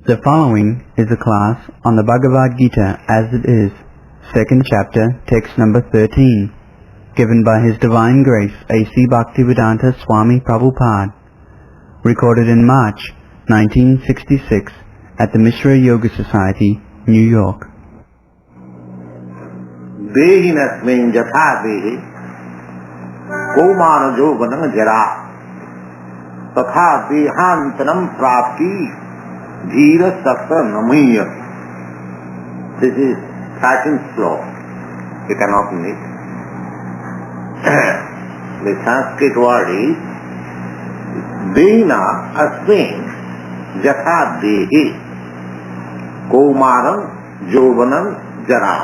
The following is a class on the Bhagavad Gita as it is, second chapter, text number 13, given by His Divine Grace A.C.Bhaktivedanta Swami Prabhupada, recorded in March 1966 at the Mishra Yoga Society, New York. Dehinasmin jatha dehi kaumana jovanam jara tatha dehantanam prapti dhira sakta namaya. This is second slow. You can open it. The Sanskrit word is Dehina asmin jatha dehi kaumanam jovanam jara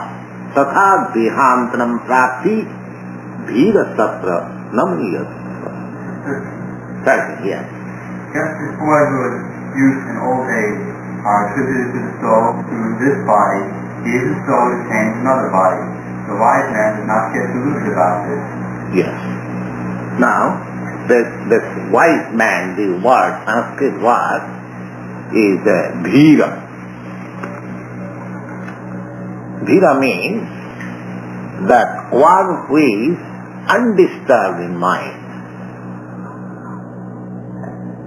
tatha dehantanam prapti dhira sakta namaya. Second, yes. Just as boy who was youth and old age are attributed to the soul through this body, he is the soul to change another body. The wise man does not get deluded about this. Yes. Now, this wise man, the word, Sanskrit word, is dhira. Dhira means that one who is undisturbed in mind.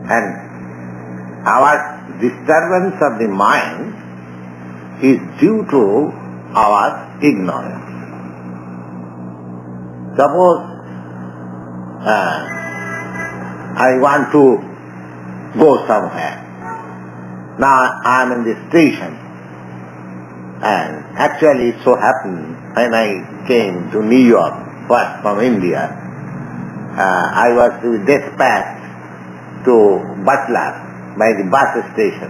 And our disturbance of the mind is due to our ignorance. Suppose I want to go somewhere. Now I am in the station, and actually it so happened when I came to New York first from India, I was dispatched to Butler by the bus station.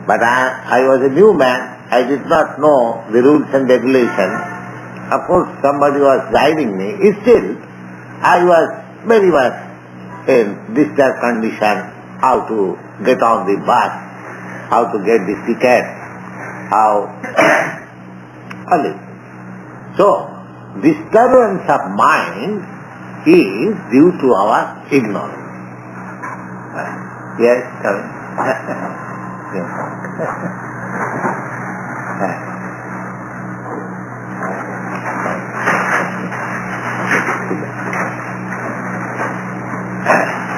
But I was a new man, I did not know the rules and regulations. Of course somebody was guiding me. Still, I was very much in disturbed condition, how to get on the bus, how to get the ticket, how all this. So, disturbance of mind is due to our ignorance. Yes, come in.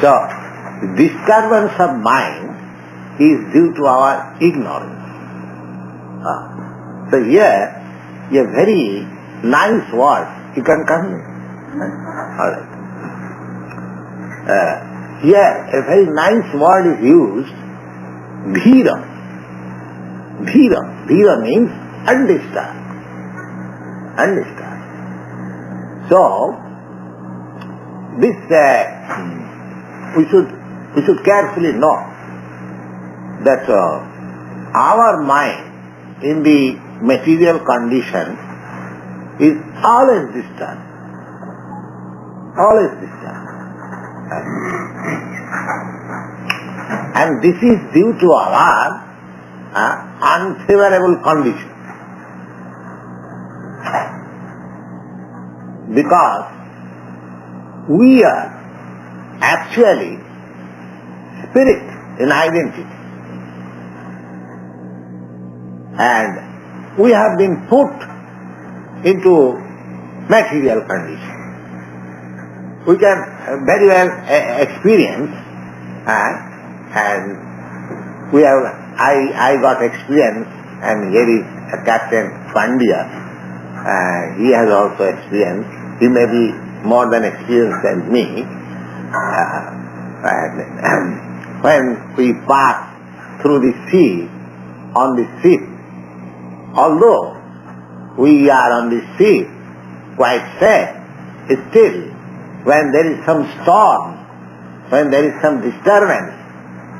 So, disturbance of mind is due to our ignorance. So here, a very nice word. You can come in. All right. Here, a very nice word is used, dhira. Dhira. Dhira means undisturbed. Undisturbed. So, this we should carefully know that our mind in the material condition is always disturbed. Always disturbed. And this is due to our unfavorable condition. Because we are actually spirit in identity. And we have been put into material condition. We can very well experience, and we have. I got experience, and here is Captain Pandya. He has also experience. He may be more than experienced than me. When we pass through the sea on the ship, although we are on the sea quite safe, still when there is some storm, when there is some disturbance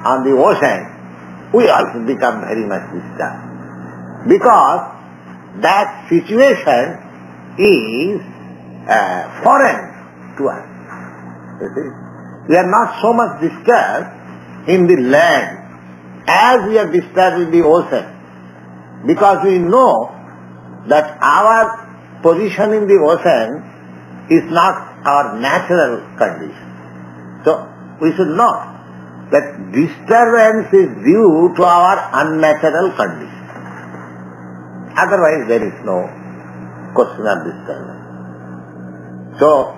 on the ocean, we also become very much disturbed. Because that situation is foreign to us. You see? We are not so much disturbed in the land as we are disturbed in the ocean. Because we know that our position in the ocean is not our natural condition. So we should know that disturbance is due to our unnatural condition. Otherwise there is no question of disturbance. So,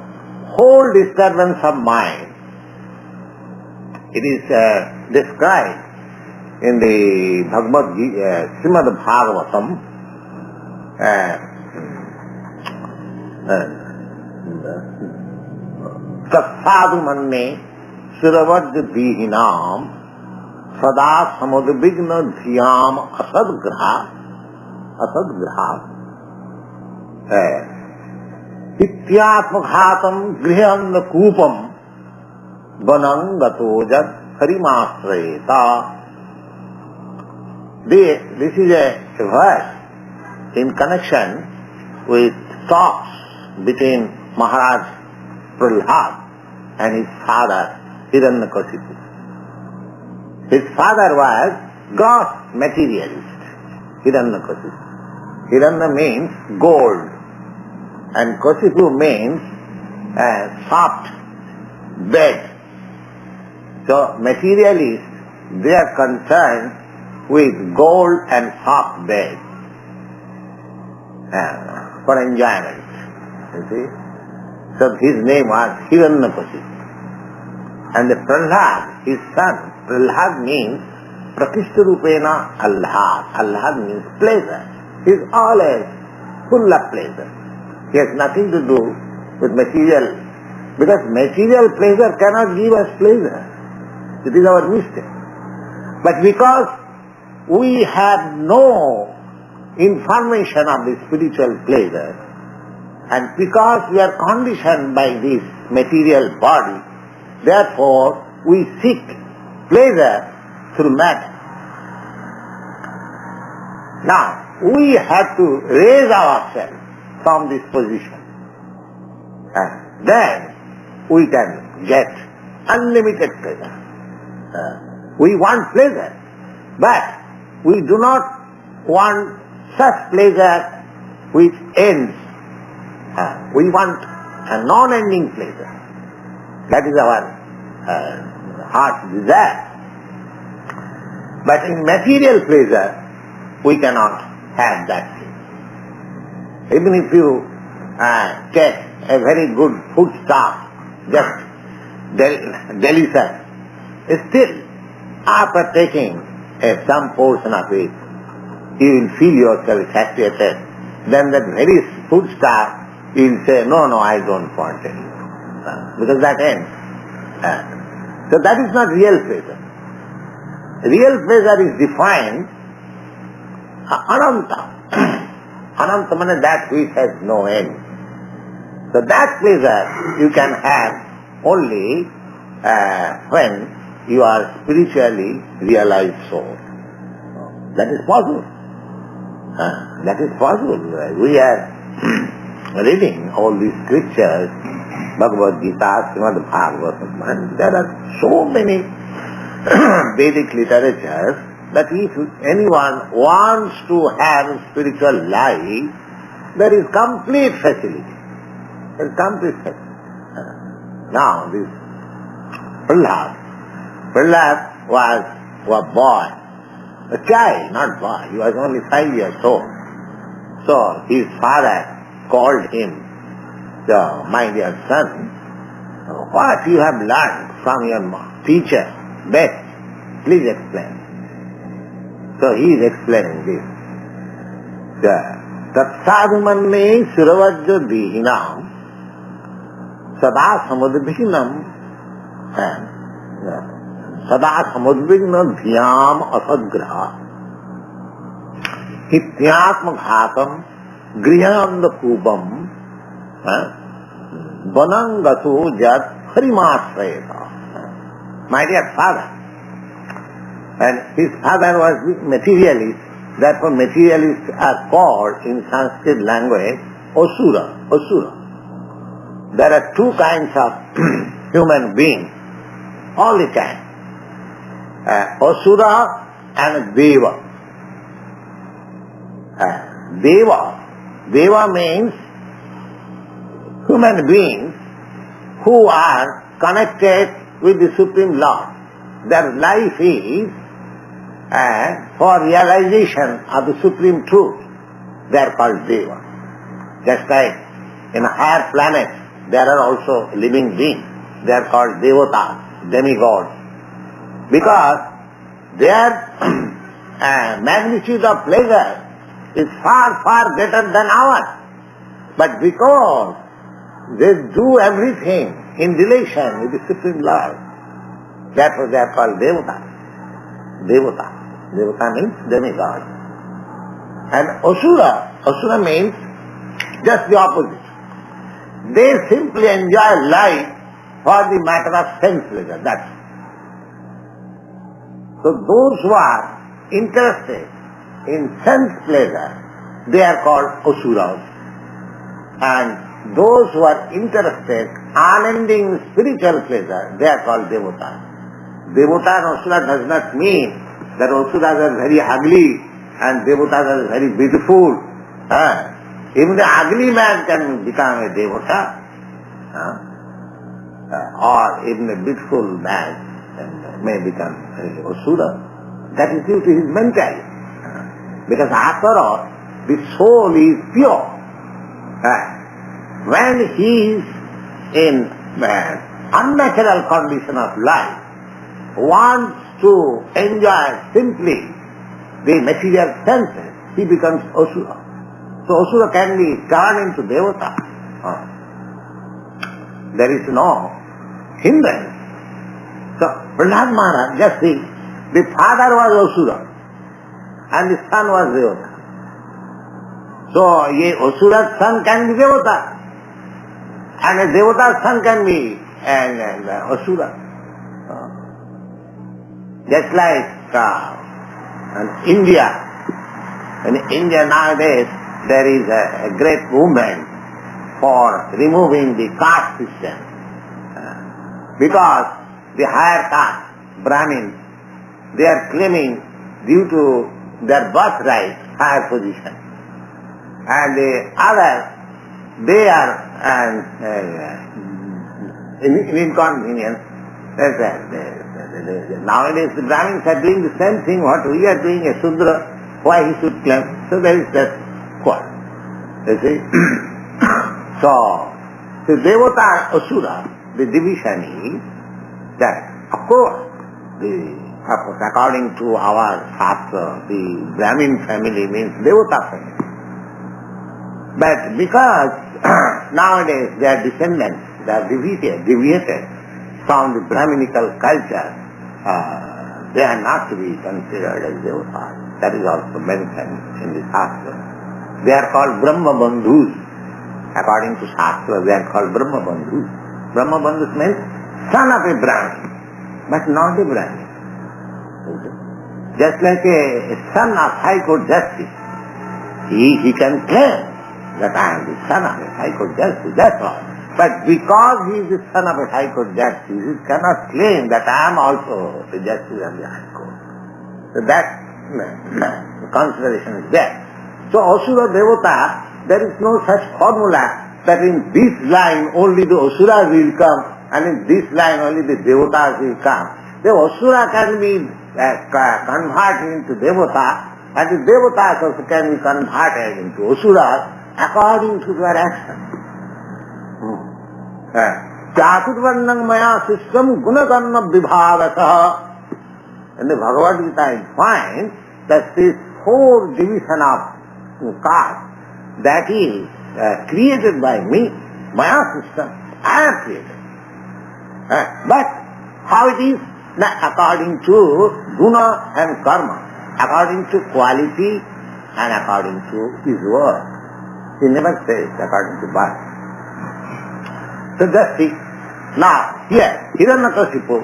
whole disturbance of mind, it is described in the Bhagavad Gita, Srimad Bhagavatam, Tathadu manne suravajya dihinam sada samudvigna dhyam asadgraha ityatmaghatam grihanna kupam vanangato jat harimasrayeta. This is a verse in connection with talks between Maharaj Prahlad and his father Hiranyakashipu. His father was gross materialist, Hiranyakashipu. Hiranya means gold and Kashipu means soft bed. So materialists, they are concerned with gold and soft bed for enjoyment. You see? So his name was Hiranyakashipu. And the Prahlad, his son, Prahlad means Prakishtarupena Allad. Allad means pleasure. He is always full of pleasure. He has nothing to do with material, because material pleasure cannot give us pleasure. It is our mistake. But because we have no information of the spiritual pleasure, and because we are conditioned by this material body, therefore we seek pleasure through matter. Now, we have to raise ourselves from this position, and then we can get unlimited pleasure. We want pleasure, but we do not want such pleasure which ends. We want a non-ending pleasure. That is our heart's desire. But in material pleasure, we cannot have that thing. Even if you take a very good food stuff, just delicious, still after taking some portion of it, you will feel yourself satiated. Then that very food stuff, you will say, no, I don't want it. Because that ends. So that is not real pleasure. Real pleasure is defined ananta. Ananta means that which has no end. So that pleasure you can have only when you are spiritually realized soul. That is possible. That is possible. We are reading all these scriptures, Bhagavad Gita, Srimad Bhagavatam, and there are so many Vedic literatures that if anyone wants to have spiritual life, there is complete facility. There is complete facility. Now this Prahlad was a boy, a child, not boy. He was only 5 years old. So his father called him, my dear son, what you have learned from your teacher, best, please explain. So he is explaining this. Tathadu manne suravajya dihinam sada samudvignam dhyam asadgraha hityatmaghatam grihananda kupam vanangato jat harimasrayeta. My dear father, and his father was materialist, therefore materialists are called in Sanskrit language Asura. There are two kinds of human beings all the time. Asura and Deva. Deva means human beings who are connected with the Supreme Lord. their life is for realization of the supreme truth. They are called Deva. Just like in higher planets, there are also living beings. They are called Devatas, demigods. Because their magnitude of pleasure is far, far greater than ours. But because they do everything in relation with the Supreme Lord, therefore they are called Devatas. Devata. Devata means demigod. And Asura means just the opposite. They simply enjoy life for the matter of sense pleasure. That's it. So those who are interested in sense pleasure, they are called Asuras. And those who are interested in unending spiritual pleasure, they are called Devatas. Devata and Asura does not mean that Asuras are very ugly and Devatas are very beautiful. Even the ugly man can become a Devata. Or even a beautiful man may become a Asura. That is due to his mentality. Because after all, the soul is pure. When he is in unnatural condition of life, wants to enjoy simply the material senses, he becomes Asura. So Asura can be turned into Devata. There is no hindrance. So Prahlad Maharaj, just see, the father was Asura and the son was Devata. So Asura's son can be Devata and a Devata's son can be an Asura. Just like in India. In India nowadays there is a great movement for removing the caste system. Because the higher caste, Brahmins, they are claiming due to their birthright higher position. And the others, they are in inconvenience. Nowadays the Brahmins are doing the same thing what we are doing, a Sudra, why he should claim. So there is that quarrel. You see? So Devata and Asura, the division is that, of course, according to our Shastra, the Brahmin family means Devata family. But because nowadays their descendants, they are deviated from the Brahminical culture, they are not to be considered as Devatas. That is also mentioned in the Shastra. They are called Brahma Bandhus. According to Shastra, they are called Brahma Bandhus. Brahma Bandhus means son of a Brahmin, but not a Brahmin. Just like a son of High Court Justice, he can claim that I am the son of a High Court Justice, that's all. But because he is the son of a High Court Justice, he cannot claim that I am also the Justice of the High Court. So that consideration is there. So Asura Devata, there is no such formula that in this line only the Asuras will come and in this line only the Devatas will come. The Asura can be converted into Devata and the Devatas also can be converted into Asuras according to their action. Chaturvarnam maya system gunakarma vibhavataha. In the Bhagavad Gita it finds that this whole division of caste, that is created by me, maya system, I have created. But how it is? According to guna and karma, according to quality and according to his work. He never says according to birth. So just see. Now, here, Hiranyakasipu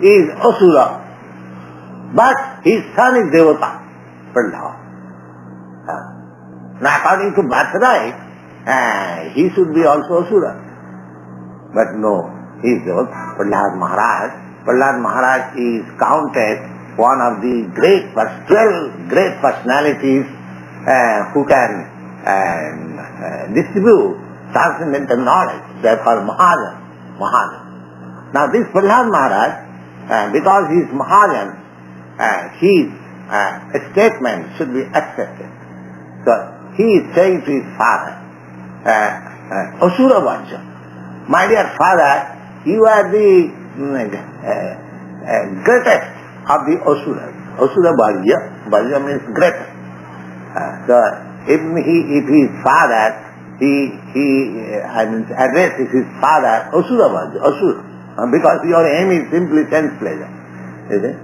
is Asura, but his son is Devata, Prahlad. Now, according to birthright, he should be also Asura. But no, he is Devata. Prahlad Maharaj is counted one of the 12 great personalities who can distribute transcendental knowledge. They are called Mahajan. Now this Prahlad Maharaj, because he is Mahajan, his statement should be accepted. So he is saying to his father, Asura Vajja, my dear father, you are the greatest of the Asuras. Asura Vajja, Vajja means greatest. So if his father, addresses his father Asura Vajja, Asura, because your aim is simply sense pleasure. Is it?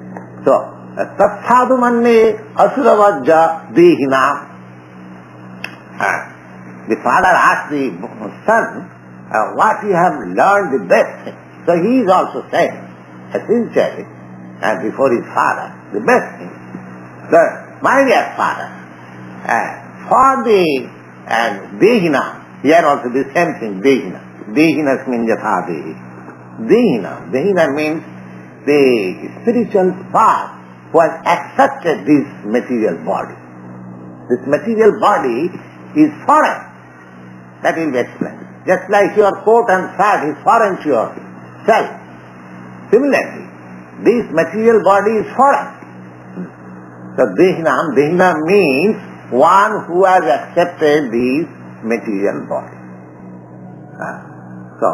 So, Tatsadhu manne Asura Vajja dehina. The father asked the son, what you have learned the best thing. So he is also saying, essentially, and before his father, the best thing. So, my dear father, for the dehina, here also the same thing, dehina. Dehina means yatha dehi. Dehina means the spiritual part who has accepted this material body. This material body is foreign. That will be explained. Just like your coat and shirt is foreign to yourself. Similarly, this material body is foreign. So Dehina means one who has accepted this material body. So,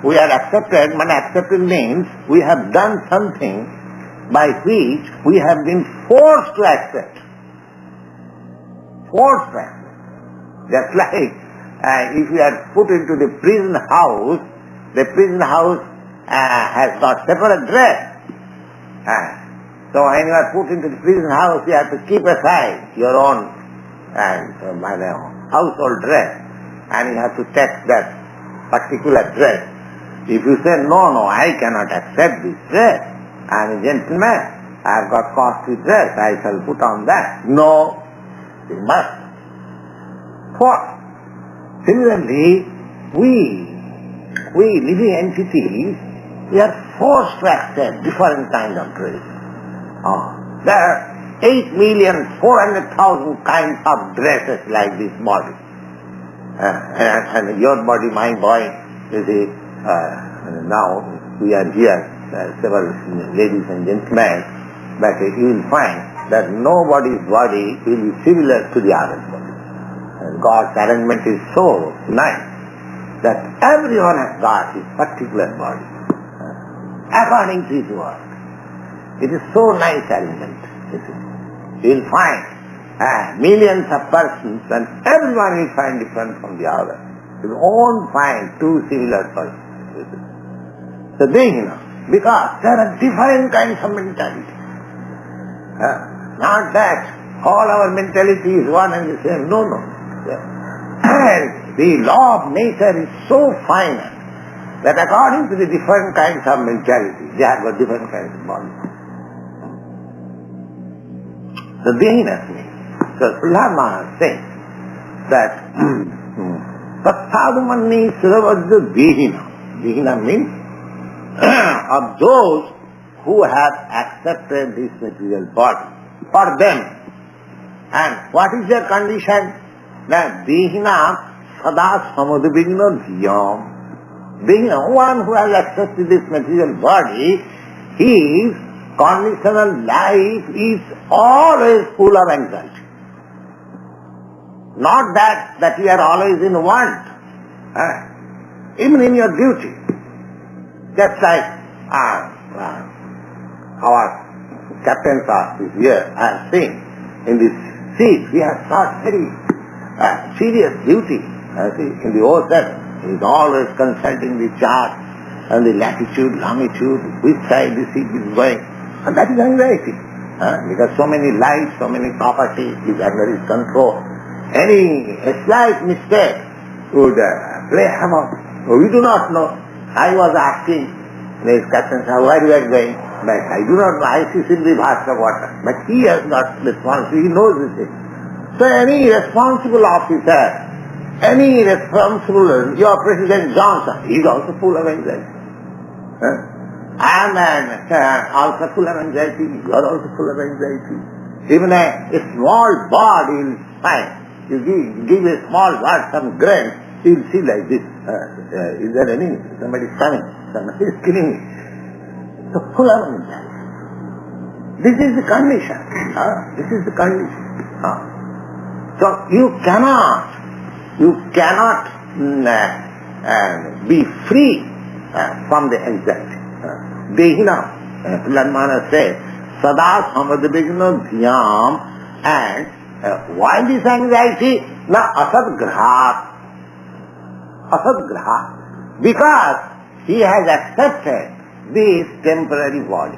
we are accepted, but accepted means we have done something by which we have been forced to accept. Forced to accept. Just like if you are put into the prison house has got separate dress. So when you are put into the prison house, you have to keep aside your own household dress, and you have to take that particular dress. If you say, no, I cannot accept this dress, I am a gentleman, I have got costly dress, I shall put on that. No, you must. Similarly, we living entities, we are forced to accept different kinds of dress. There are 8,400,000 kinds of dresses like this body. And your body, my body, you see, now we are here, several ladies and gentlemen, but you will find that nobody's body will be similar to the other body. And God's arrangement is so nice that everyone has got his particular body according to his work. It is so nice arrangement. You will find millions of persons and everyone will find different from the other. You won't find two similar persons. So because there are different kinds of mentality. Not that all our mentality is one and the same. No. And the law of nature is so fine that according to the different kinds of mentality, they have got different kinds of bodies. The Dehinas means. So Prahlad Maharaj says that Tatsadhumanni Siravajja Dehina. Dehina means of those who have accepted this material body. For them. And what is their condition? That Dehina Sada Samudvigna Dhyam. Dehina, one who has accepted this material body, his conditional life is always full of anxiety. Not that you are always in want. Even in your duty. Just like our captain's office here, I have seen in this seat, we have got very serious duty. In the ocean, he is always consulting the chart and the latitude, longitude, which side the seat is going. And that is anxiety. Because so many lives, so many properties is under his control. Any slight mistake would play havoc. We do not know. I was asking his captain, where you are going? But I do not know. I see simply vast of water. But he has got responsibility. He knows this thing. So any responsible officer, any responsible, your President Johnson, he is also full of anxiety. I am also full of anxiety. You are also full of anxiety. Even a small bird will find. You give a small bird some grain, You'll see like this. Is there any? Somebody is coming. Somebody is killing me. So full of mentality. This is the condition. This is the condition. So you cannot be free from the anxiety. Dehina, Prahlad says, Sada samadvigna dhyam, and why this anxiety? Na asad grahat. Because he has accepted this temporary body.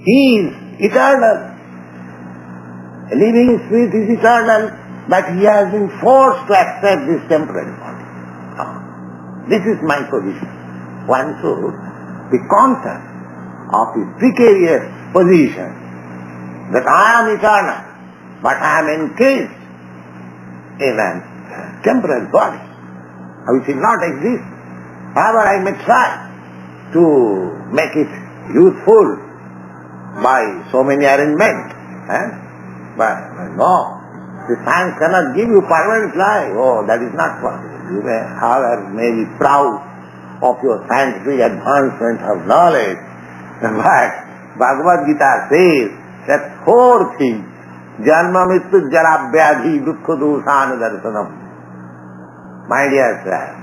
He is eternal. A living spirit is eternal, but he has been forced to accept this temporary body. This is my position. One should be conscious of his precarious position, that I am eternal, but I am encased in a temporary body, which will not exist. However, I may try to make it useful by so many arrangements. But no, the science cannot give you permanent life. Oh, that is not possible. You may, however, may be proud of your scientific advancement of knowledge. But Bhagavad Gita says that 4 things, Janma Mrityu Jara Vyadhi Dukkha Dusana Darsanam. My dear friend,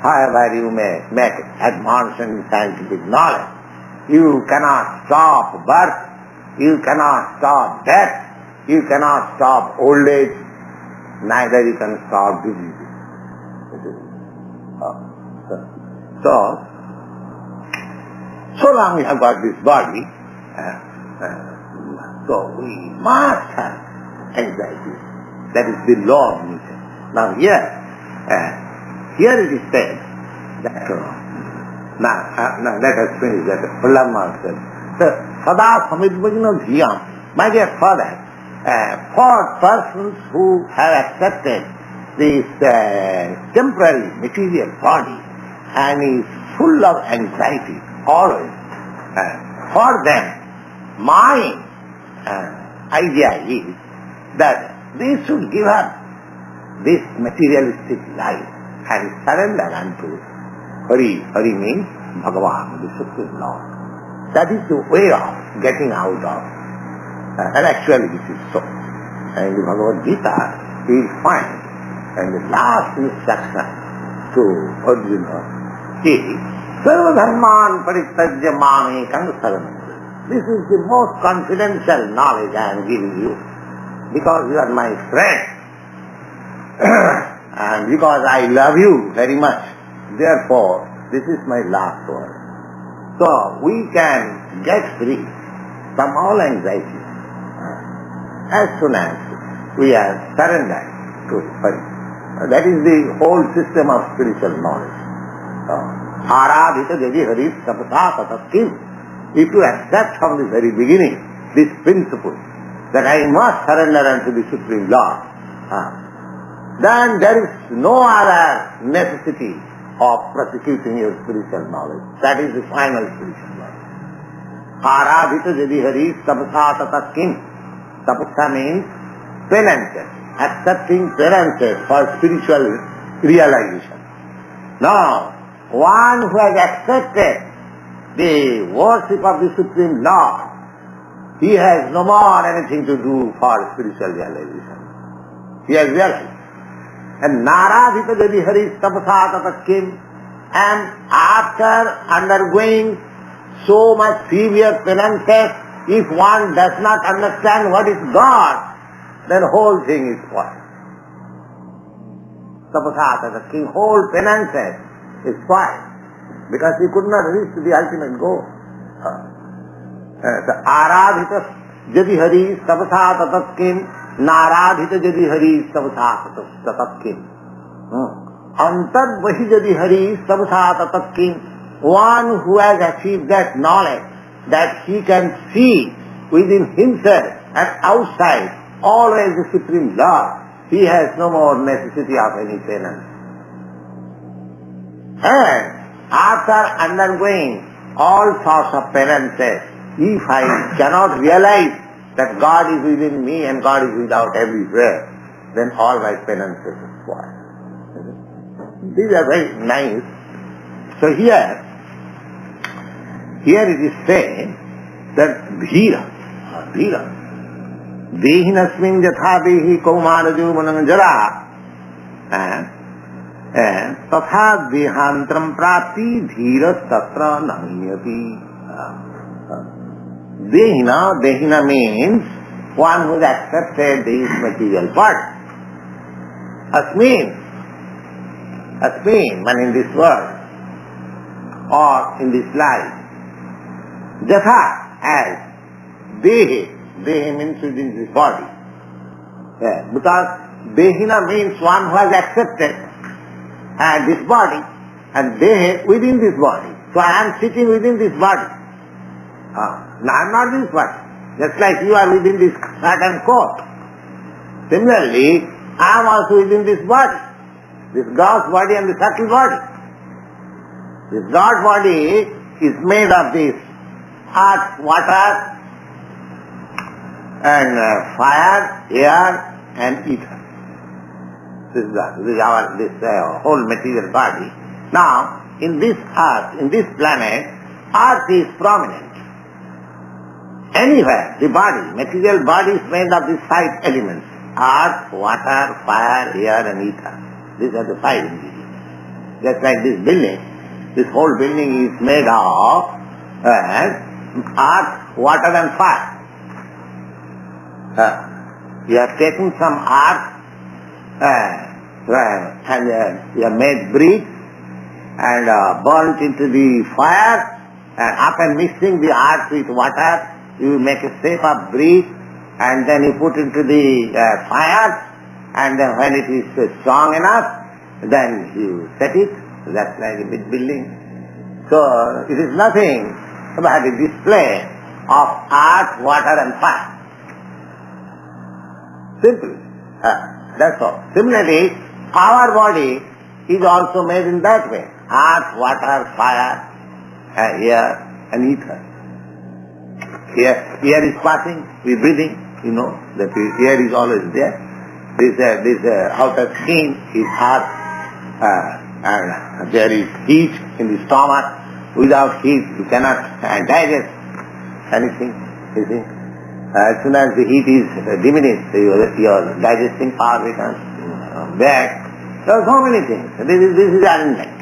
however you may make advancement in scientific knowledge, you cannot stop birth, you cannot stop death, you cannot stop old age, neither you can stop disease. So long we have got this body, so we must have anxiety. That is the law of nature. Now here it is said that, now let us finish that. Prahlad said, Sada samidvajna dhyam. My dear father, for persons who have accepted this temporary material body and is full of anxiety always, for them my idea is that they should give up this materialistic life and surrender unto Hari. Hari means Bhagavan, the Supreme Lord. That is the way of getting out of. And actually this is so. And in the Bhagavad Gita, we will find, and the last instruction to Arjuna is, Sarva dharman parityajya mamekam saranam. This is the most confidential knowledge I am giving you, because you are my friend, and because I love you very much. Therefore, this is my last word. So, we can get free from all anxiety as soon as we are surrendered to Hari. That is the whole system of spiritual knowledge. Aradhita jadi Hari tapasa tatatkim. If you accept from the very beginning this principle that I must surrender unto the Supreme Lord, then there is no other necessity of prosecuting your spiritual knowledge. That is the final spiritual knowledge. Aradhita jadi Hari tapasa tatatkim. Tapasa means penances, accepting penances for spiritual realization. Now, one who has accepted the worship of the Supreme Lord, he has no more anything to do for spiritual realization. He has realized. And Naradhita jadi Hari tapasa tatatkim, and after undergoing so much severe penances, if one does not understand what is God, then whole thing is spoiled. Tapasa tatatkim, whole penances is spoiled, because he could not reach to the ultimate goal. So, Aradhita jadi Hari tapasa tatatkim, Naradhita jadi Hari tapasa tatatkim. Antad vahi jadi Hari tapasa tatatkim. One who has achieved that knowledge, that he can see within himself and outside always the Supreme Lord, he has no more necessity of any penance. And after undergoing all sorts of penances, if I cannot realize that God is within me and God is without everywhere, then all my penances are spoiled. These are very nice. So here it is said that dhira, dehinasmin yatha dehi kaumarajo mananjara, tatha dehantram prati dhira tatra namyati. Dehina means one who has accepted this material body. Asmin, man in this world or in this life. Jatha, as dehi means within this body. Because dehina means one who has accepted this body, and dehi within this body. So I am sitting within this body. Now I am not this body. Just like you are within this shirt and coat. Similarly, I am also within this body. This gross body and the subtle body. This gross body is made of this earth, water, and fire, air, and ether. This is our whole material body. Now, in this earth, in this planet, earth is prominent. Anywhere, the body, material body is made of these 5 elements. Earth, water, fire, air, and ether. These are the 5 ingredients. Just like this building, this whole building is made of earth, water, and fire. You have taken some earth and you have made bricks and burnt into the fire, and after mixing the earth with water, you make a shape of brick, and then you put into the fire, and then when it is strong enough, then you set it. That's like a big building. So it is nothing but a display of earth, water, and fire. Simple. That's all. Similarly, our body is also made in that way. Earth, water, fire, air, and ether. Air is passing, we are breathing, you know, that air is always there. This outer skin is earth, and there is heat in the stomach. Without heat, you cannot digest anything, you see. As soon as the heat is diminished, your digesting power becomes bad. There are so many things. This is arrangement.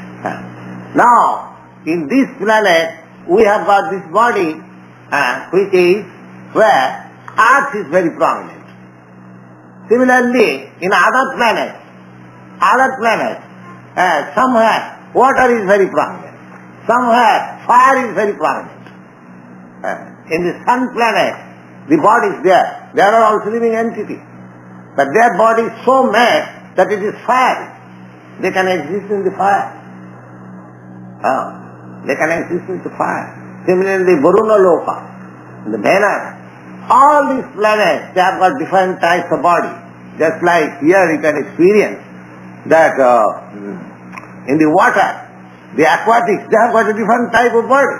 Now, in this planet, we have got this body, which is where earth is very prominent. Similarly, in other planets, somewhere water is very prominent, somewhere fire is very prominent. In the sun planet, the body is there. There are also living entities. But their body is so made that it is fire. They can exist in the fire. They can exist in the fire. Similarly, Varuna Loka, the Venus, all these planets, they have got different types of body. Just like here you can experience that in the water, the aquatics, they have got a different type of body.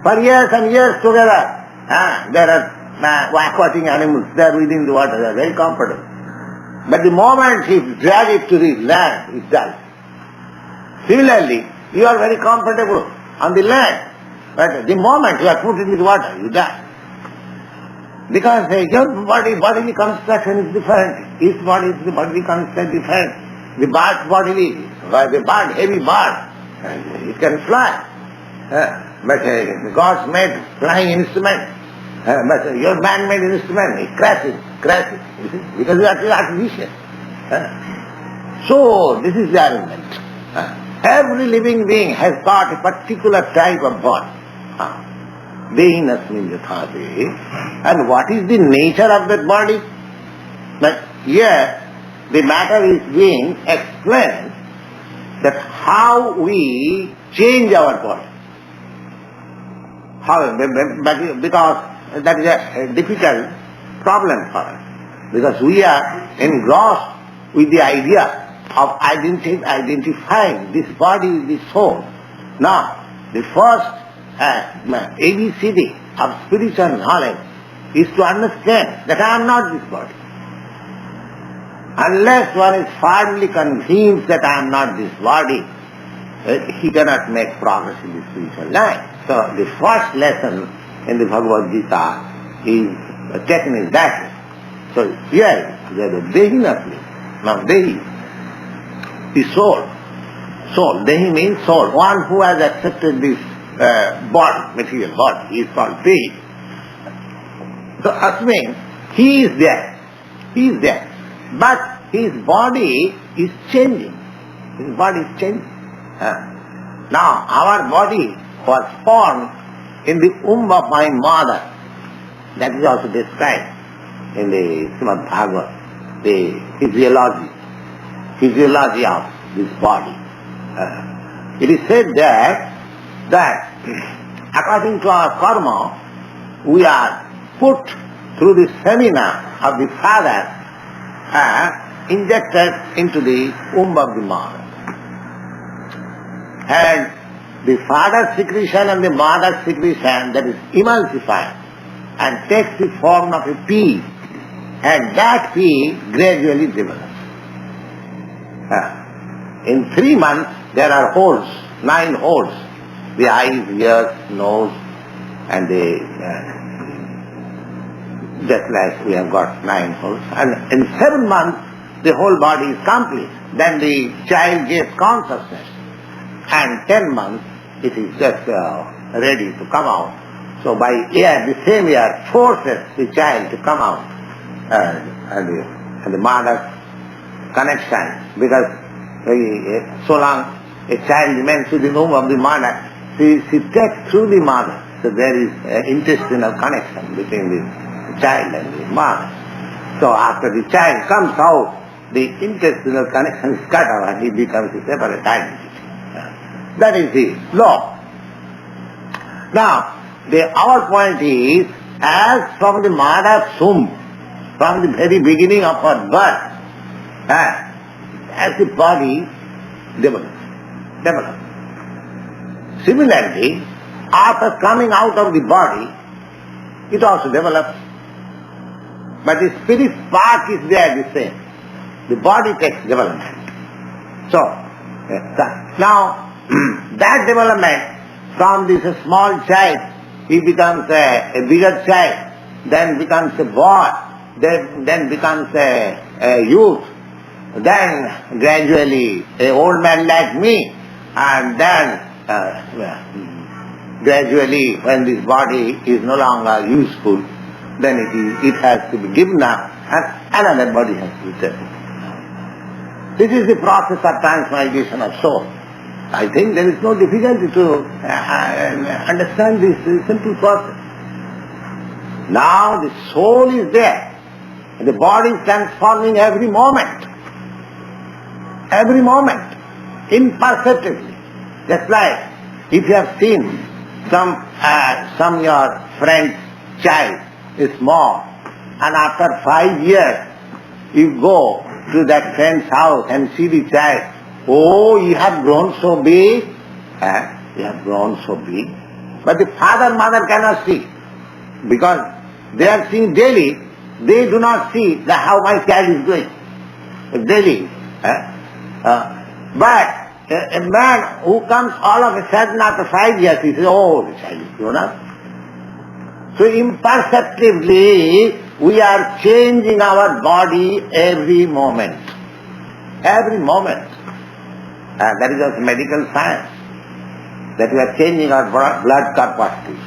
For years and years together, there are aquatic animals, they are within the water, they are very comfortable. But the moment he drags it to the land, it dies. Similarly, you are very comfortable on the land, but the moment you are put into the water, you die. Because your bodily construction is different. Each bodily construction is different. The bird's bodily, the bird, heavy bird, it can fly. But God's made flying instrument. But your man-made instrument, it crashes, you see, because it is artificial. So, this is the arrangement. Every living being has got a particular type of body. Dehinasmin yatha dehi. And what is the nature of that body? But here, the matter is being explained that how we change our body. How? Because that is a difficult problem for us. Because we are engrossed with the idea of identifying this body with the soul. Now, the first ABCD of spiritual knowledge is to understand that I am not this body. Unless one is firmly convinced that I am not this body, he cannot make progress in the spiritual life. So the first lesson in the Bhagavad Gita is taken is that way. So here, the Dehi Nasli, now Dehi, the soul. Soul, Dehi means soul. One who has accepted this body, material body, he is called Dehi. So Asmin, he is there. He is there. But his body is changing. His body is changing. Now, our body was formed in the womb of my mother. That is also described in the Srimad Bhagavad, the physiology of this body. It is said that according to our karma, we are put through the seminar of the father, injected into the womb of the mother. And the father's secretion and the mother's secretion, that is emulsified and takes the form of a pea, and that pea gradually develops. In 3 months there are holes, 9 holes, the eyes, ears, nose, and the just like we have got 9 holes. And in 7 months the whole body is complete. Then the child gets consciousness. And 10 months it is just ready to come out. So by year, the same year, forces the child to come out. And the mother's connection, because so long a child remains with the womb of the mother, she takes through the mother. So there is intestinal connection between the child and the mother. So after the child comes out, the intestinal connection is cut off and he becomes a separate identity. That is the law. Now, our point is, as from the mother's womb, from the very beginning of her birth, as the body develops. Similarly, after coming out of the body, it also develops. But the spirit spark is there the same. The body takes development. So, now, that development from this small child, he becomes a bigger child, then becomes a boy, then becomes a youth, then gradually an old man like me, and then gradually when this body is no longer useful, then it has to be given up and another body has to be taken. This is the process of transmigration of soul. I think there is no difficulty to understand this simple process. Now the soul is there, and the body is transforming every moment, imperceptibly. Just like if you have seen some your friend's child is small, and after 5 years you go to that friend's house and see the child. Oh, you have grown so big. You have grown so big. But the father, mother cannot see. Because they are seeing daily, they do not see how my child is doing. Daily. But a man who comes all of a sudden after 5 years, he says, oh, the child is grown up. So imperceptibly, we are changing our body every moment. Every moment. That is also medical science. That we are changing our blood capacities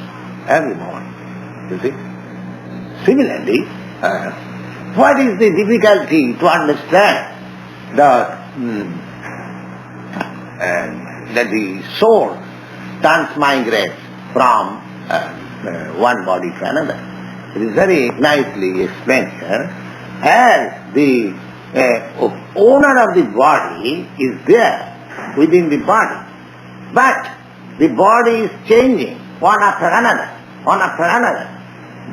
every moment. You see? Similarly, what is the difficulty to understand that the soul transmigrates from one body to another? It is very nicely explained here. As the owner of the body is there within the body, but the body is changing one after another.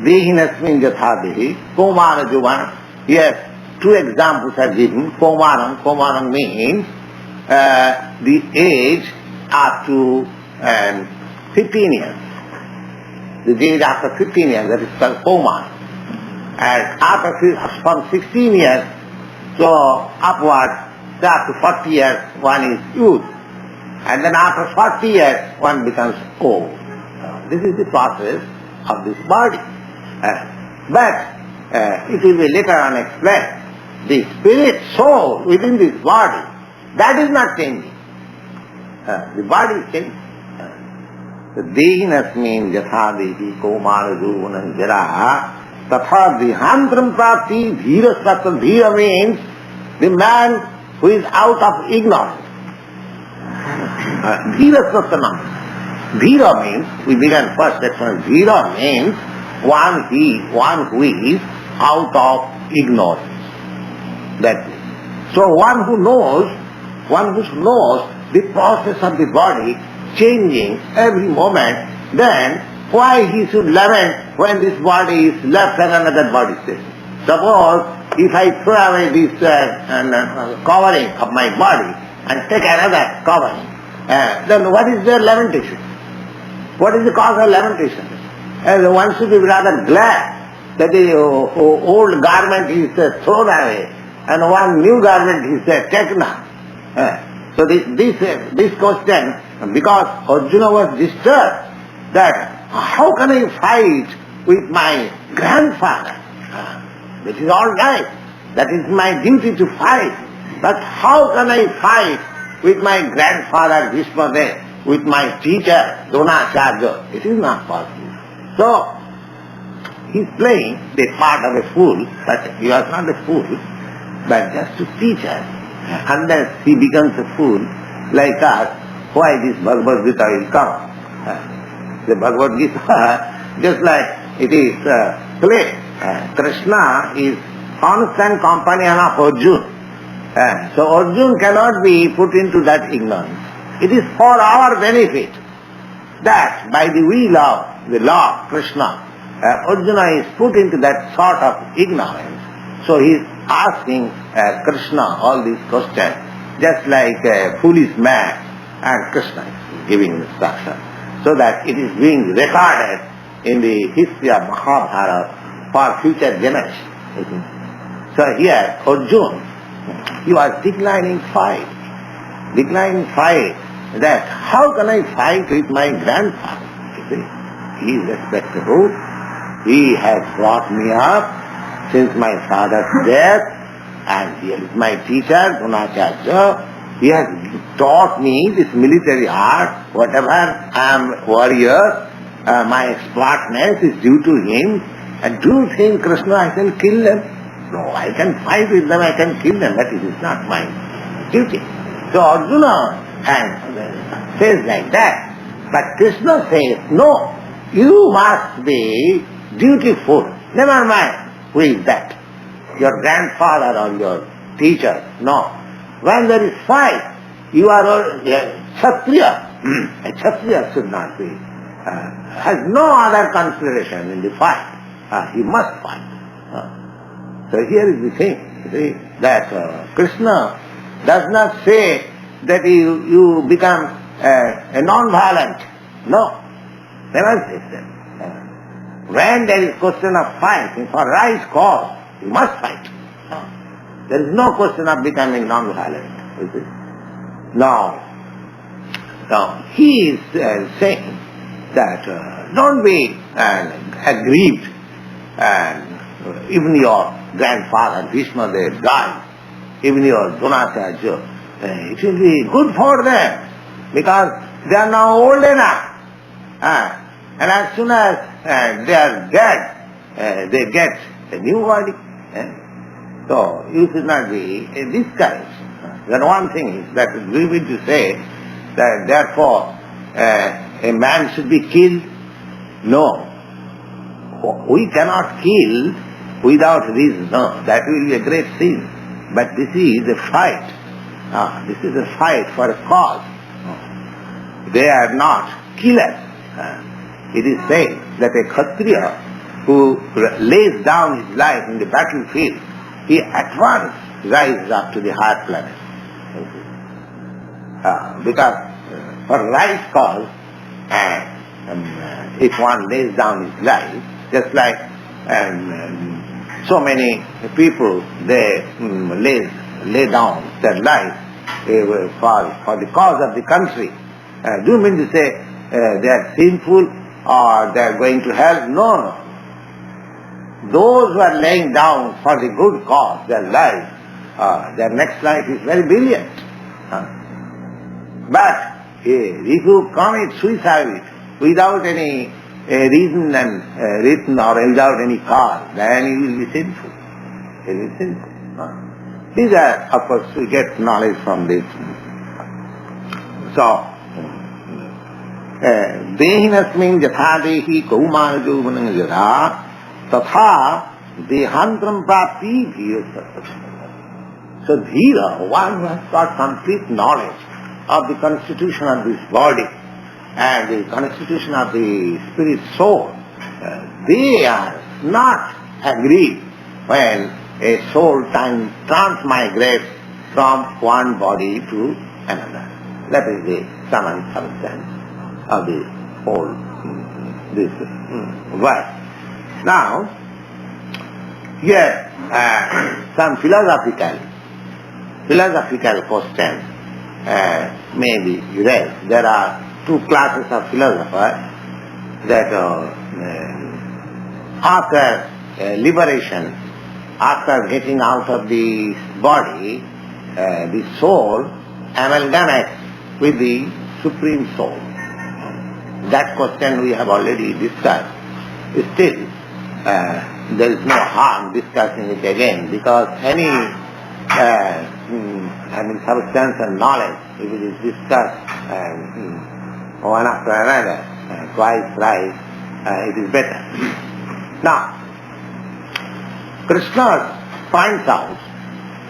Dehinasmin yathadehi, komara juvana. Yes, 2 examples are given. Komaram means the age up to 15 years. The age after 15 years, that is called Komar. And from 16 years So upwards, after 40 years one is youth, and then after 40 years one becomes old. This is the process of this body. But it will be later on explained. The spirit soul within this body, that is not changing. The body is changing. The dehinasmin yatha dehi komara juvanam jara tatha dihantram prapti dhira sattva. Dhira means the man who is out of ignorance. Dhira sattva. Dhira means, we began first section, dhira means one who is out of ignorance. That is. So one who knows the process of the body changing every moment, then why he should lament when this body is left and another body stays? Suppose if I throw away this covering of my body and take another covering, then what is their lamentation? What is the cause of lamentation? And one should be rather glad that the old garment is thrown away and one new garment is taken up. So this question, because Arjuna was disturbed that how can I fight with my grandfather? This is all right. That is my duty to fight. But how can I fight with my grandfather Bhishma, with my teacher Dronacharya? It is not possible. So he is playing the part of a fool, but he was not a fool, but just to teach us. Unless he becomes a fool like us, why this Bhagavad Gita will come? The Bhagavad Gita, just like it is play. Krishna is constant companion of Arjuna. So Arjuna cannot be put into that ignorance. It is for our benefit that by the will of the Lord Krishna, Arjuna is put into that sort of ignorance. So he is asking Krishna all these questions, just like a foolish man, and Krishna is giving instruction, so that it is being recorded in the history of Mahabharata for future generations. So here Arjuna, he was declining fight, that how can I fight with my grandfather? You see, he is respectable, he has brought me up since my father's death, and he is my teacher, Dronacharya. He has taught me this military art, whatever I am warrior, my expertness is due to him. And do you think, Krishna, I can kill them? No, I can fight with them, I can kill them, but it is not my duty. So Arjuna says like that. But Krishna says, no, you must be dutiful. Never mind who is that, your grandfather or your teacher. No. When there is fight, you are a Kshatriya. A Kshatriya should not be, has no other consideration in the fight. He must fight. So here is the thing, see, that Krishna does not say that you become a non-violent. No, never says that. When there is question of fighting for right cause, you must fight. There is no question of becoming non-violent. Now he is saying that don't be aggrieved, and even your grandfather Bhishma, they died, even your Dronacharya, it will be good for them because they are now old enough. And as soon as they are dead, they get a new body. So you should not be discouraged. Then one thing is that we will to say that therefore a man should be killed. No. We cannot kill without reason. No, that will be a great sin. But this is a fight. This is a fight for a cause. They are not killers. It is said that a Kshatriya who lays down his life in the battlefield, he at once rises up to the higher planet. Because for right cause, if one lays down his life, just like So many people, they lay down their life for the cause of the country. Do you mean to say they are sinful or they are going to hell? No. Those who are laying down for the good cause, their life, their next life is very brilliant. But if you commit suicide without any reason and written or without any cause, then you will be sinful. You will be sinful. These are, of course, we get knowledge from this. So, dehinasmin yatha dehi kaumar jovanam yatha tatha dehantram prapti dhira. So dhira, one who has got complete knowledge of the constitution of this body and the constitution of the spirit soul, they are not agreed when a soul transmigrates from one body to another. That is the sum and substance of the whole this world. Now, here some philosophical questions may be raised. There are two classes of philosophers that after liberation, after getting out of the body, the soul amalgamates with the Supreme Soul. That question we have already discussed. Still, there is no harm discussing it again, because any substance and knowledge, if it is discussed one after another, twice, thrice, it is better. Now, Krishna finds out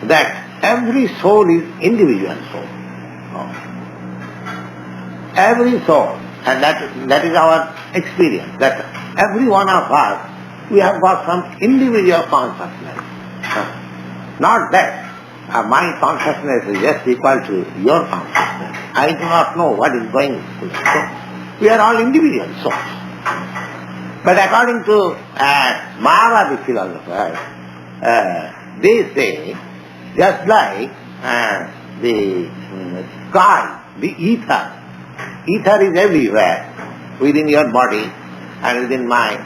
that every soul is individual soul. Every soul, and that is our experience, that every one of us, we have got some individual consciousness. Not that my consciousness is just equal to your consciousness. I do not know what is going on. So, we are all individual souls. But according to Mayavadi philosophers, they say, just like the sky, the ether is everywhere, within your body and within mine,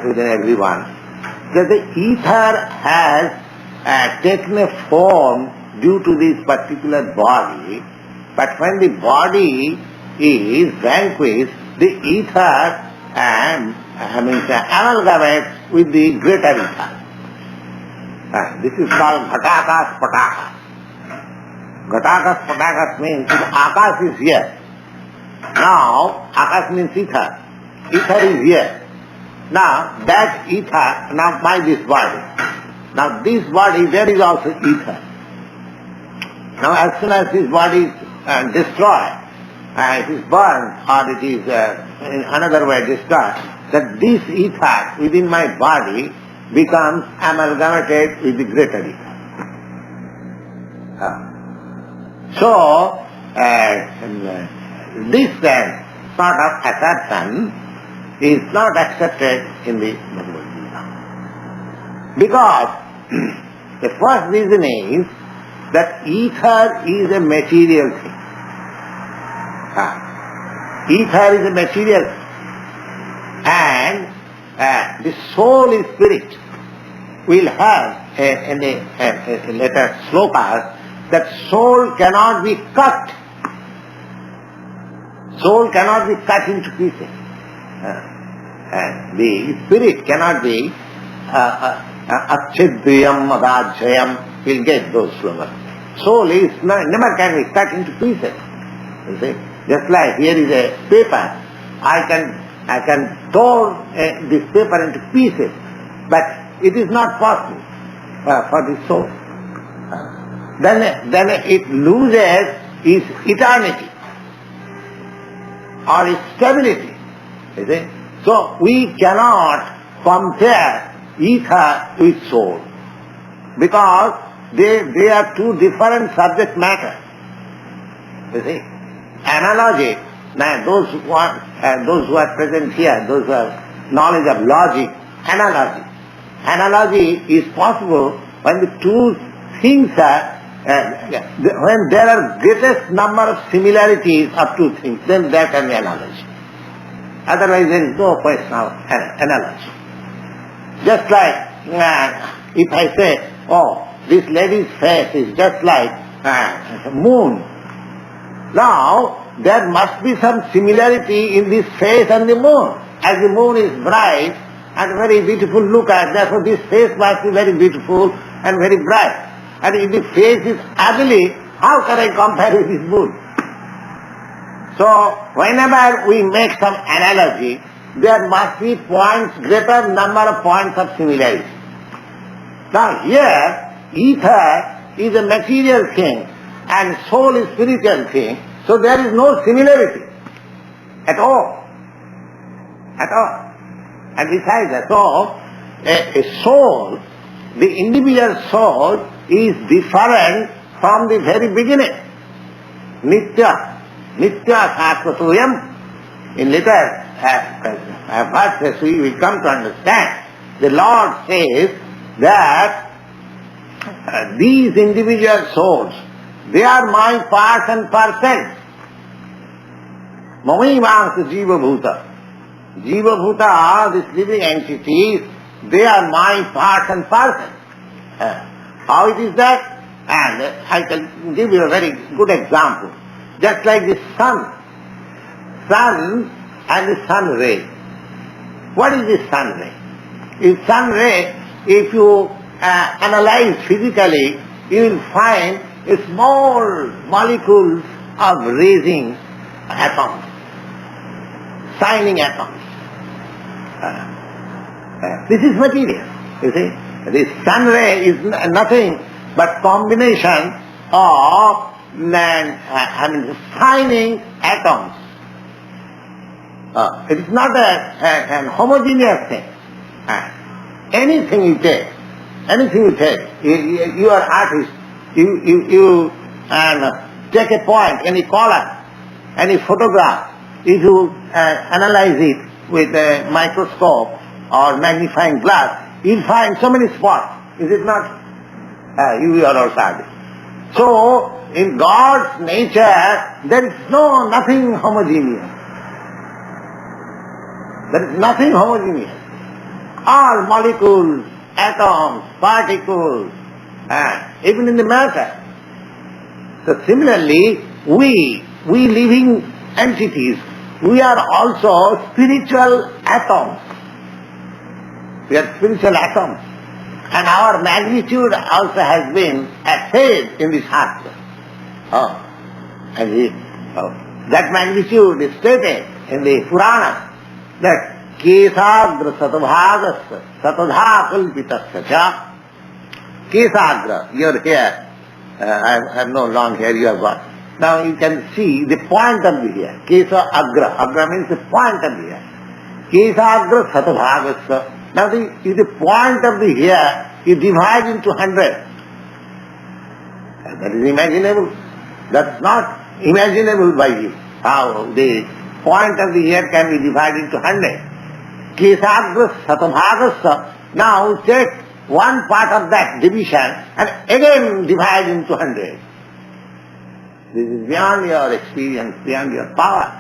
within everyone. That the ether has taken a form due to this particular body, but when the body is vanquished, the ether amalgamates with the greater ether. This is called Ghatakas Patakas. Ghatakas Patakas means Akas is here. Now, Akas means ether. Ether is here. Now, that ether, now by this body. Now, this body, there is also ether. Now, as soon as this body is destroyed, it is burned, or it is in another way destroyed, that this ether within my body becomes amalgamated with the greater ether. So, this sort of assertion is not accepted in the Bhagavad Gita. Because the first reason is that ether is a material thing. Ether is a material thing. And the soul is spirit. We'll have in the later slokas that soul cannot be cut. Soul cannot be cut into pieces. The spirit cannot be achidriyam adajayam. We'll get those slokas. Soul is never can be cut into pieces. You see? Just like here is a paper. I can tear this paper into pieces, but it is not possible for the soul. Then it loses its eternity or its stability. You see? So we cannot compare ether with soul, because they are two different subject matter. You see? Analogy. Now those who are present here, those who have knowledge of logic, analogy. analogy is possible when the two things are, when there are greatest number of similarities of two things, then there can be analogy. Otherwise there is no question of analogy. Just like if I say, oh, this lady's face is just like moon. Now, there must be some similarity in this face and the moon. As the moon is bright and very beautiful look at, therefore this face must be very beautiful and very bright. And if the face is ugly, how can I compare with this moon? So, whenever we make some analogy, there must be points, greater number of points of similarity. Now here, ether is a material thing and soul is spiritual thing, so there is no similarity at all. At all. And besides that, so a soul, the individual soul is different from the very beginning. Nitya. Nitya Sastvatuyam. In later verses we will come to understand. The Lord says that these individual souls, they are my parts and parcels. Mamaivansa Jiva Bhuta. Jiva Bhuta, these living entities, they are my parts and parcels. How it is that? And I can give you a very good example. Just like the sun and the sun ray. What is the sun ray? In sun ray, if you analyze physically, you will find a small molecules of raising atoms, shining atoms. This is material, you see. The sun ray is nothing but combination of shining atoms. It is not an homogeneous thing. Anything you take, you are artist, you take a point, any color, any photograph, if you analyze it with a microscope or magnifying glass, you'll find so many spots. Is it not? You are also artist. So, in God's nature, there is nothing homogeneous. There is nothing homogeneous. All molecules, atoms, particles, even in the matter. So similarly, we living entities, we are also spiritual atoms. We are spiritual atoms. And our magnitude also has been assayed in this heart. That magnitude is stated in the Purana that Kesagra Satobhagasya Satodha Kalpitasya Cha. Kesagra, your hair, I have no long hair, you have got. Now you can see the point of the hair. Kesa Agra. Agra means the point of the hair. Kesagra Satobhagasya. Now if the point of the hair you divide into 100. That is imaginable. That's not imaginable by you. How the point of the hair can be divided into 100. Kesagra Satobhagasya. Now take one part of that division and again divide into 100. This is beyond your experience, beyond your power.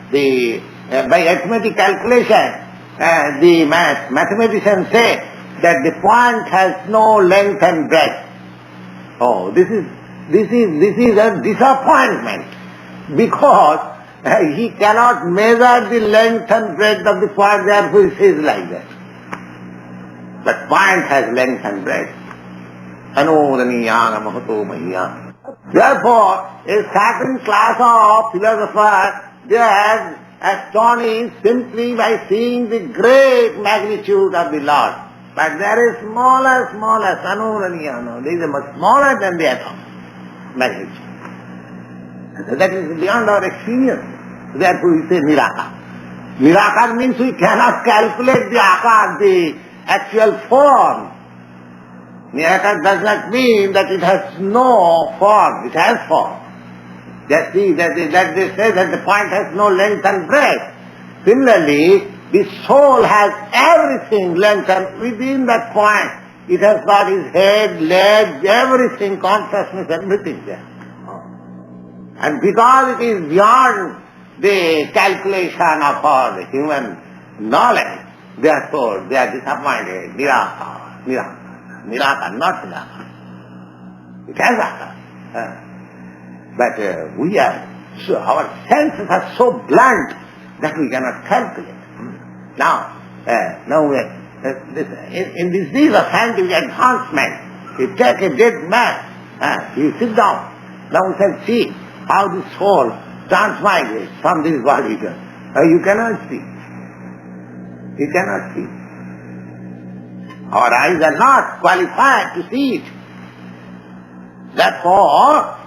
By arithmetic calculation, the mathematicians say that the point has no length and breadth. Oh, this is a disappointment, because he cannot measure the length and breadth of the point, therefore he says like that. But point has length and breadth. Anoraniyana mahato mahiyana. Therefore, a certain class of philosophers, they are astonished simply by seeing the great magnitude of the Lord. But there is smaller, Anuraniyana. There is a much smaller than the atom magnitude. And that is beyond our experience. Therefore we say Nirakar. Nirakar means we cannot calculate the akar, the actual form. Nirakar does not mean that it has no form. It has form. That they say that the point has no length and breadth. Similarly, The soul has everything, length, and within that point, it has got its head, legs, everything, consciousness, everything there. And because it is beyond the calculation of our human knowledge, therefore they are disappointed. Nirakar, not Nirakar. It has occurred. But we are, so our senses are so blunt that we cannot calculate. Now we are, in these days of scientific advancement, you take a dead man, you sit down, now we can see how the soul transmigrates from this body. You cannot see. You cannot see. Our eyes are not qualified to see it. Therefore,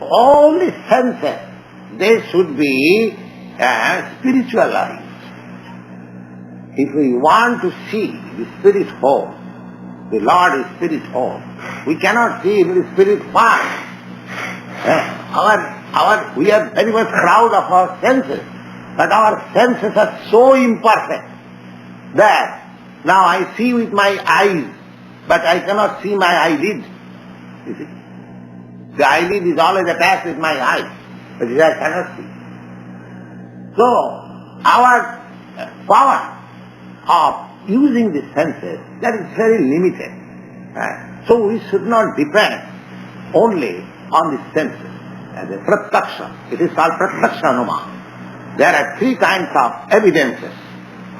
all the senses, they should be spiritual eyes. If we want to see the spirit whole, the Lord is spirit whole, we cannot see in the spirit part. We are very much proud of our senses, but our senses are so imperfect that now I see with my eyes, but I cannot see my eyelid. You see? The eyelid is always attached with my eyes, but I cannot see. So, our power of using the senses, that is very limited. So we should not depend only on the senses. As a pratyaksha, it is called pratyaksha anumana. There are three kinds of evidences: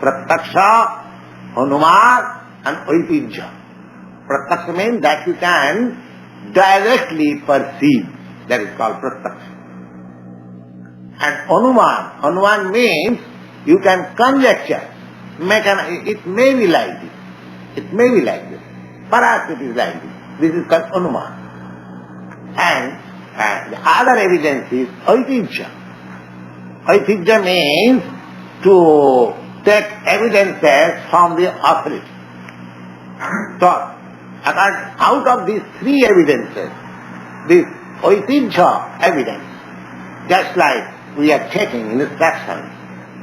pratyaksha, anumana, and oitijya. Pratyaksha means that you can directly perceive. That is called pratyaksha. And anuman means you can conjecture. It may be like this. It may be like this. Perhaps it is like this. This is called anuman. And the other evidence is oitijya. Oitijya means to take evidences from the authority. So, out of these three evidences, this oitijya evidence, just like we are taking instructions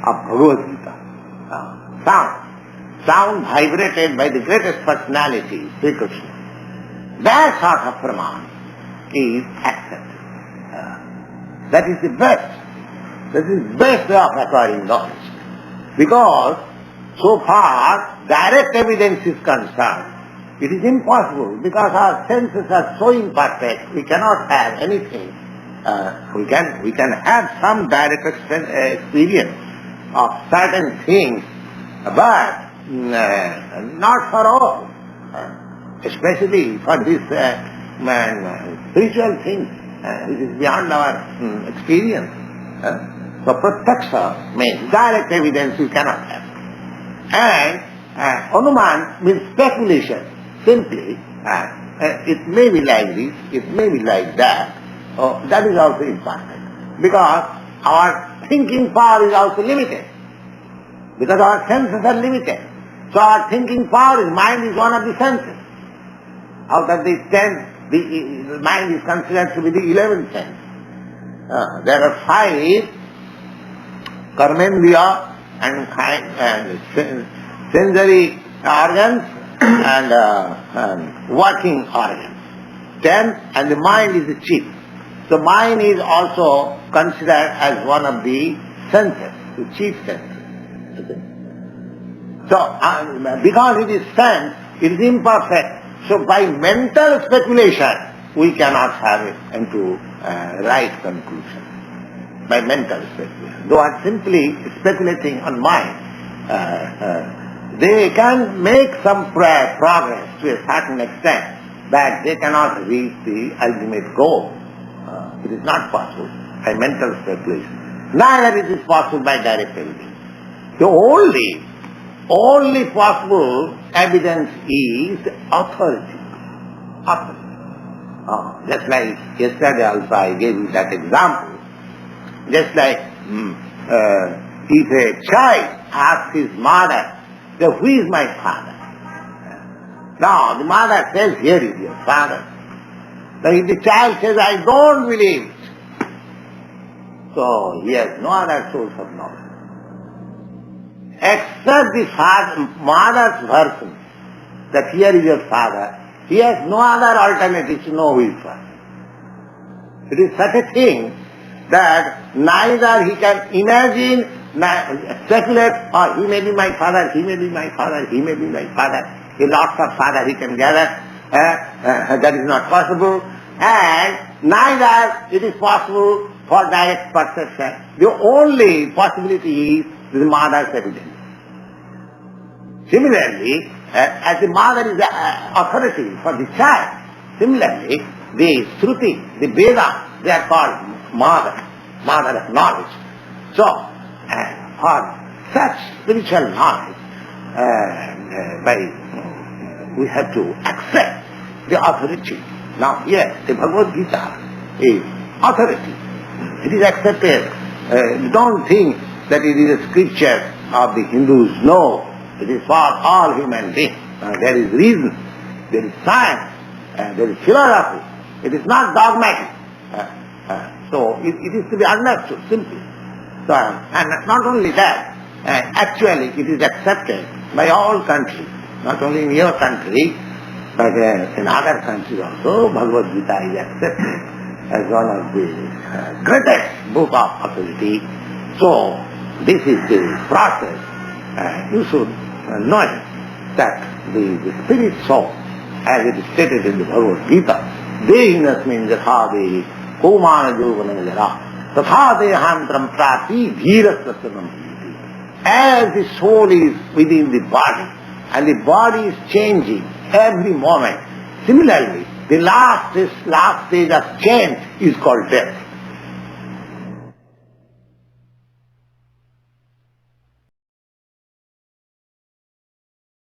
of Bhagavad Gita, sound vibrated by the greatest personality, Sri Krishna, that sort of praman is accepted. That is the best. That is the best way of acquiring knowledge. Because so far direct evidence is concerned, it is impossible because our senses are so imperfect, we cannot have anything. We can have some direct experience of certain things, but not for all. Especially for this spiritual things, which is beyond our experience. So pratyaksha means direct evidence you cannot have. And anuman means speculation. Simply, it may be like this, it may be like that. That is also imperfect. Because our thinking power is also limited. Because our senses are limited. So our thinking power is, mind is one of the senses. Out of the 10, the mind is considered to be the 11th sense. There are 5 karmendriya and sensory organs and working organs. 10, and the mind is the chief. So mind is also considered as one of the senses, the chief senses. Okay. So because it is sense, it is imperfect. So by mental speculation, we cannot have it into right conclusion. By mental speculation. Though are simply speculating on mind, they can make some progress to a certain extent, but they cannot reach the ultimate goal. It is not possible by mental speculation. Neither it is possible by direct evidence. The only possible evidence is authority. Just like yesterday also I gave you that example. Just like if a child asks his mother, who is my father? Now the mother says, here is your father. Now if the child says, I don't believe it, so he has no other source of knowledge. accept the mother's version, that here is your father, he has no other alternative to know who is father. It is such a thing that neither he can imagine, speculate, oh, he may be my father, he may be my father, he may be my father. A lots of father he can gather. That is not possible. And neither it is possible for direct perception. The only possibility is the mother's evidence. Similarly, as the mother is the authority for the child, similarly, the Shruti, the Veda, they are called mother of knowledge. So, for such spiritual knowledge, we have to accept the authority. Now here, the Bhagavad Gita is authority. It is accepted. Don't think that it is a scripture of the Hindus. No, it is for all human beings. There is reason, there is science, there is philosophy. It is not dogmatic. So it is to be understood simply. So, and not only that, actually it is accepted by all countries, not only in your country, but in other countries also. Bhagavad Gita is accepted as one of the greatest book of authority. So this is the process. You should know it, that the spirit soul, as it is stated in the Bhagavad Gita, dehinasmin yathadehi kumana jovana jara tatha dehantram prati dhirasvasanam. As the soul is within the body, and the body is changing every moment, similarly, the last stage of change is called death.